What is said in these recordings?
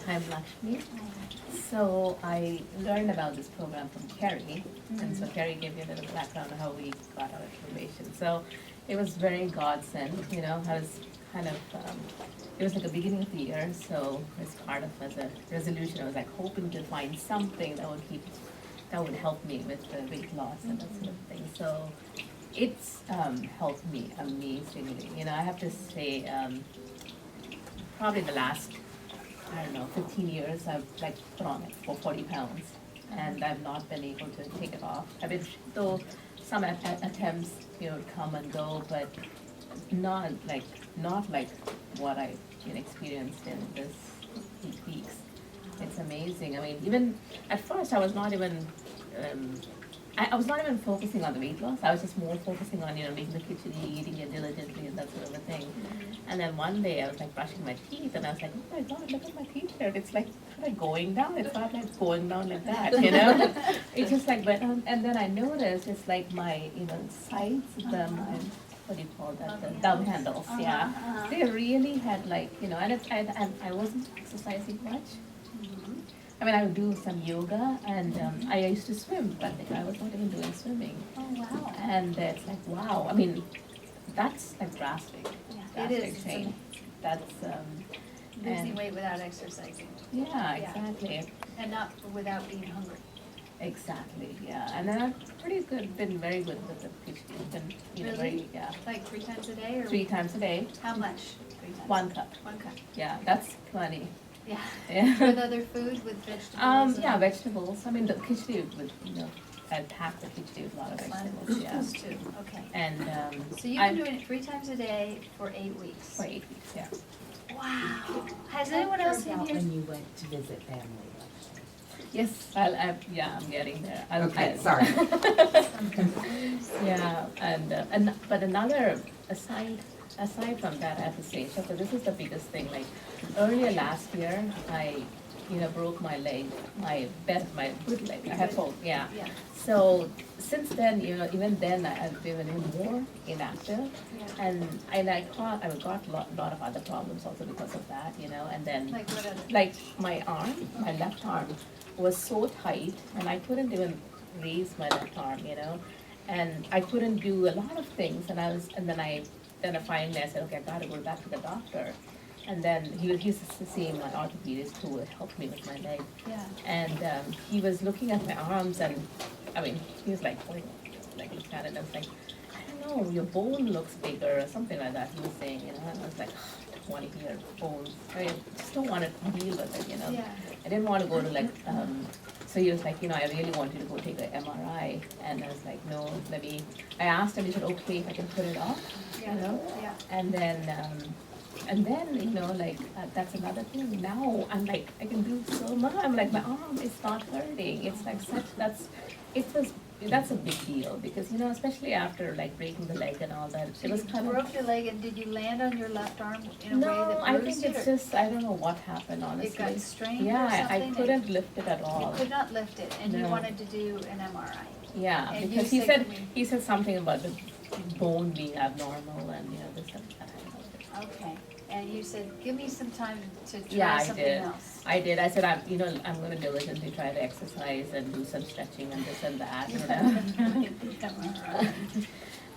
I'm Lakshmi. So I learned about this program from Kerry, and so Kerry gave me a little background on how we got our information. So it was very godsend. I was kind of, it was like the beginning of the year, so as part of as a resolution, I was like hoping to find something that would help me with the weight loss and that sort of thing. So it's helped me amazingly. I have to say, probably the last, I don't know, 15 years, I've like put on like 40 pounds, and I've not been able to take it off. I mean, though some attempts, come and go, but not like what I've experienced in this 8 weeks. It's amazing. I mean, even at first, I was not even. I was not even focusing on the weight loss. I was just more focusing on, making the kitchari, eating it diligently, and that sort of a thing. And then one day I was like brushing my teeth, and I was like, oh my God, look at my teeth here. It's like going down. It's not like going down like that, It's just like, but and then I noticed it's like my, sides, what do you call that? The thumb handles, yeah. They really had like, and I wasn't exercising much. I mean, I would do some yoga, and I used to swim, but I was not even doing swimming. Oh, wow. And it's like, wow. I mean, that's like drastic. Yeah, it is. Change. That's Losing weight without exercising. Yeah, exactly. And not without being hungry. Exactly. Yeah. And then I've been very good with the kitchen. Really? Very, yeah. Like 3 times a day, or 3 times a day. how much? 3 times. 1 cup. 1 cup. Yeah, that's plenty. Yeah. Yeah. With other food, with vegetables. Yeah, vegetables. I mean, the kitchari with I pack the kitchari with a lot of vegetables. Yeah. Those too. Okay. And So you've been doing it 3 times a day for 8 weeks. For 8 weeks, yeah. Wow. Has anyone else in here? When you went to visit family? Yes, I'm getting there. Okay, sorry. Yeah, and but another aside from that, I have to say, so this is the biggest thing. Like earlier last year, I broke my leg, my good leg. I have told, yeah. Yeah. So since then, even then, I've been more inactive, Yeah. and I got a lot of other problems also because of that, and then Like what other? like my left arm was so tight, and I couldn't even raise my left arm, and I couldn't do a lot of things, and then I finally I said, okay, I gotta go back to the doctor. And then he's the same orthopedist who helped me with my leg. Yeah. And he was looking at my arms, and I mean, he was like, looking at it, and I was like, I don't know, your bone looks bigger or something like that. He was saying, and I was like, I don't want to hear bones. I just don't want to deal with it, Yeah. I didn't want to go to like. So he was like, I really want you to go take an MRI, and I was like, no, I asked him. He said, okay, if I can put it off, Yeah. And then, that's another thing. Now I'm like, I can do so much. I'm like, my arm is not hurting. It's like that's a big deal because, especially after like breaking the leg and all that, So it was you kind of. broke your leg, and did you land on your left arm in a way No, that I bruised think it? it's or just, I don't know what happened, honestly. It got strained or Yeah, I something? couldn't lift it at all. You could not lift it, and you No. wanted to do an MRI. Yeah, And because you he said- said something about the bone being abnormal and, this and that. Okay. And you said, give me some time to Yeah, try I something did. else. I did. I said, I'm going to diligently try to exercise and do some stretching and this and that,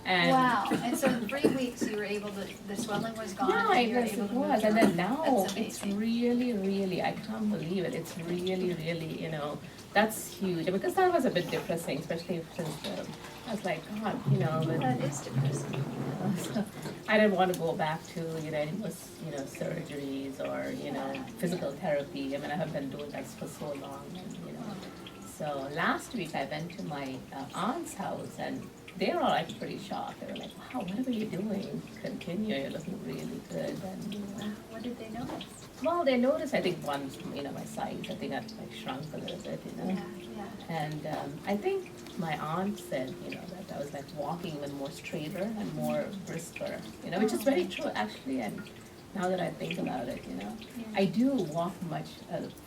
And Wow, and so in 3 weeks you were able to, the swelling was gone? yeah, and you were it able to was. move And then around. now That's it's amazing. really, really, I can't believe it. It's really, really, that's huge. Because that was a bit depressing, especially since I was like, God, but, That is depressing. so I didn't want to go back to, any more, surgeries or, physical therapy. I mean, I have been doing that for so long, and, So last week I went to my aunt's house, and they were all like pretty shocked. They were like, wow, what are you doing? Continue, you're looking really good. And, What did they notice? well, they noticed, I think, one, my size, I think I like shrunk a little bit, Yeah. And I think my aunt said, that I was like walking even more straighter and more brisker, which is very true actually. And now that I think about it, I do walk much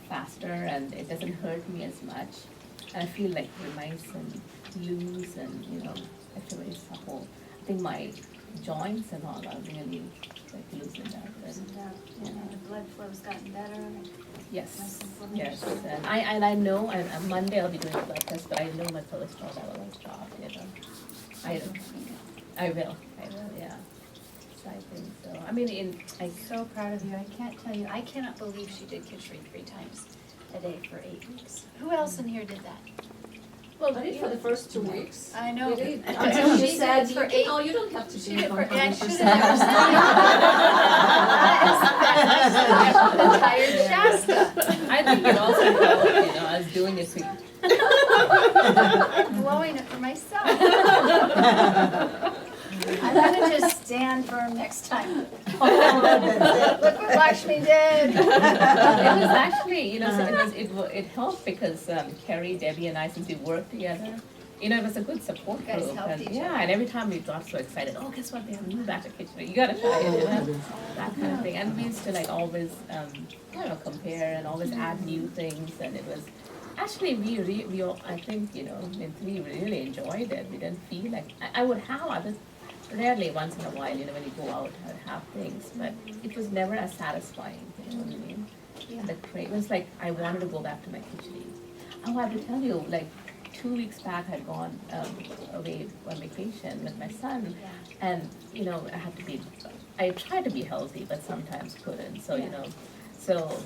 faster, and it doesn't hurt me as much. And I feel like we're nice and loose, and I feel very supple. I think my joints and all are really like loosened up. And Yeah. the blood flow's gotten better. Yes, Nice yes, inflammation. and I know, and on Monday I'll be doing a blood test, but I know my cholesterol level has dropped, you know. I will, yeah. So I think so, I mean, I, So proud of you. I can't tell you, I cannot believe she did Kitchari 3 times a day for 8 weeks. Who else in here did that? well, I did for the first 2 weeks. I know. We did. She Until she did said, it for you 8 know, you don't have to She do did it for, on I should purpose. have never said that. I should have Shasta. I think it also helped, you know, I was doing it to, I'm blowing it for myself. I'm gonna just stand firm next time. Look what Lakshmi did. it was actually, you know, so it helped because Carrie, Debbie and I, since we worked together, you know, it was a good support You guys group. helped And each yeah, other. and every time we got so excited, oh, guess what, they have a new batch of Kitchari, you gotta try it, you know, that kind of thing. And we used to like always, you know, compare and always add new things, and it was, actually, we all, I think, you know, we really enjoyed it. We didn't feel like, I would have others, rarely once in a while, you know, when you go out, I'd have things, but it was never as satisfying, you know what I mean? Yeah. The it was like, I wanted to go back to my Kitchari. Oh, I have to tell you, like, 2 weeks back, I'd gone away on vacation with my son, and, you know, I tried to be healthy, but sometimes couldn't, so, you know, so,